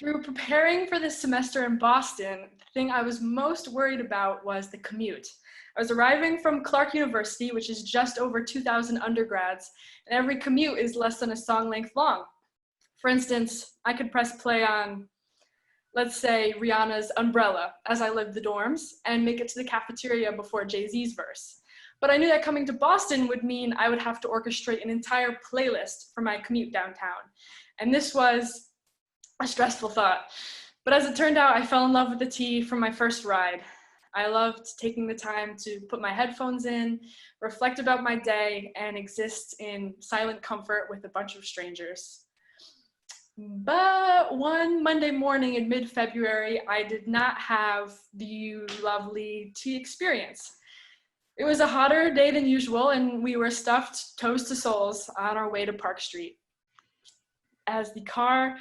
Through preparing for this semester in Boston, the thing I was most worried about was the commute. I was arriving from Clark University, which is just over 2,000 undergrads, and every commute is less than a song length long. For instance, I could press play on, let's say, Rihanna's Umbrella as I lived the dorms and make it to the cafeteria before Jay-Z's verse. But I knew that coming to Boston would mean I would have to orchestrate an entire playlist for my commute downtown. And this was a stressful thought. But as it turned out, I fell in love with the T from my first ride. I loved taking the time to put my headphones in, reflect about my day, and exist in silent comfort with a bunch of strangers. But one Monday morning in mid-February, I did not have the lovely T experience. It was a hotter day than usual, and we were stuffed toes to soles on our way to Park Street. As the car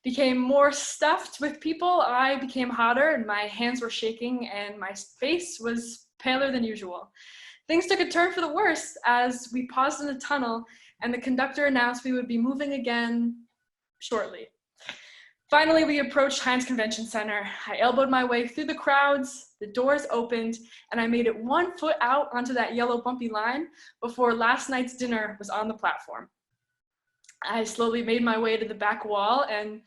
became more stuffed with people, I became hotter and my hands were shaking and my face was paler than usual. Things took a turn for the worse as we paused in a tunnel and the conductor announced we would be moving again shortly. Finally, we approached Heinz Convention Center. I elbowed my way through the crowds, the doors opened, and I made it 1 foot out onto that yellow bumpy line before last night's dinner was on the platform. I slowly made my way to the back wall and,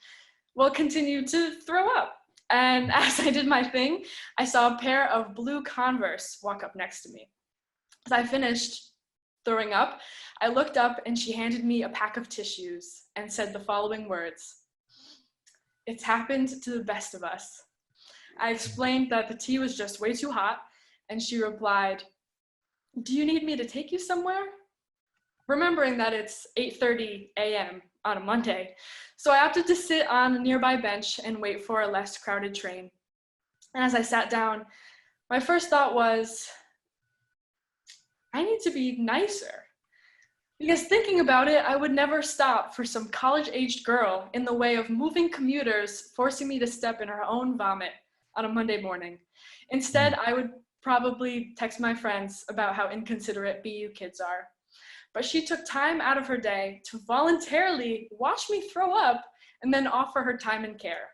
well, continued to throw up. And as I did my thing, I saw a pair of blue Converse walk up next to me. As I finished throwing up, I looked up and she handed me a pack of tissues and said the following words: "It's happened to the best of us." I explained that the tea was just way too hot, and she replied, "Do you need me to take you somewhere?" Remembering that it's 8:30 a.m. on a Monday, so I opted to sit on a nearby bench and wait for a less crowded train. And as I sat down, my first thought was, I need to be nicer. Because thinking about it, I would never stop for some college-aged girl in the way of moving commuters forcing me to step in her own vomit on a Monday morning. Instead, I would probably text my friends about how inconsiderate BU kids are. But she took time out of her day to voluntarily watch me throw up and then offer her time and care.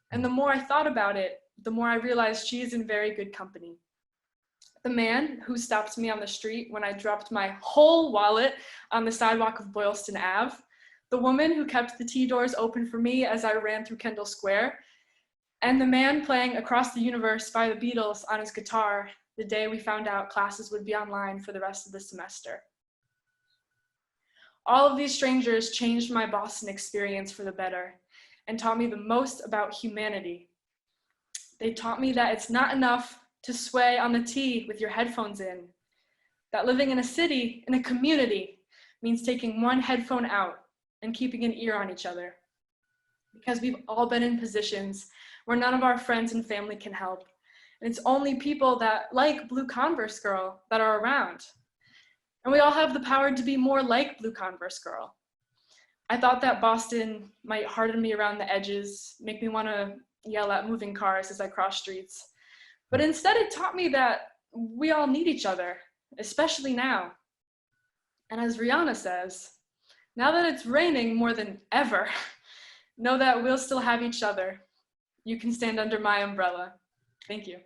And the more I thought about it, the more I realized she is in very good company. The man who stopped me on the street when I dropped my whole wallet on the sidewalk of Boylston Ave, the woman who kept the T doors open for me as I ran through Kendall Square, and the man playing Across the Universe by the Beatles on his guitar the day we found out classes would be online for the rest of the semester. All of these strangers changed my Boston experience for the better and taught me the most about humanity. They taught me that it's not enough to sway on the T with your headphones in, that living in a city, in a community, means taking one headphone out and keeping an ear on each other. Because we've all been in positions where none of our friends and family can help. And it's only people that like Blue Converse Girl that are around. And we all have the power to be more like Blue Converse Girl. I thought that Boston might harden me around the edges, make me want to yell at moving cars as I cross streets. But instead it taught me that we all need each other, especially now. And as Rihanna says, now that it's raining more than ever, know that we'll still have each other. You can stand under my umbrella. Thank you.